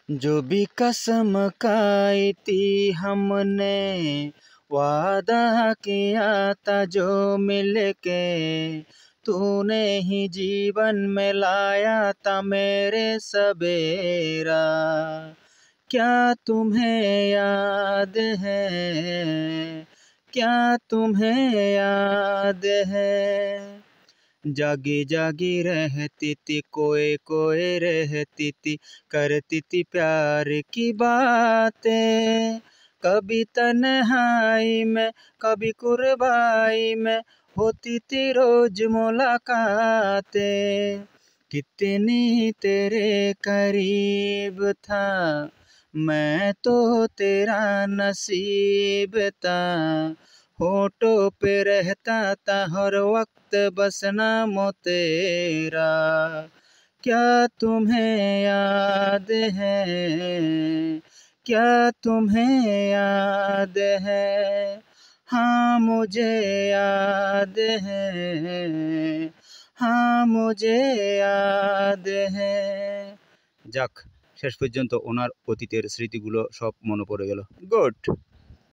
जो भी कसम खाई थी हमने, वादा किया था जो मिलके, तूने ही जीवन में लाया था मेरे सवेरा। क्या तुम्हें याद है, क्या तुम्हें याद है, जागी जागी रहती थी, कोई कोई रहती थी, करती थी प्यार की बातें। कभी तन्हाई में कभी कुर्बाई में होती थी रोज मुलाकातें। कितनी तेरे करीब था मैं, तो तेरा नसीब था। होठों पे रहता था हर वक्त बस नाम तेरा। क्या तुम्हें याद है, क्या तुम्हें याद है, हाँ मुझे याद है, हाँ मुझे याद है। যাক, শেষ পর্যন্ত ওনার অতীতের স্মৃতিগুলো সব মনে পড়ে গেল। গুড।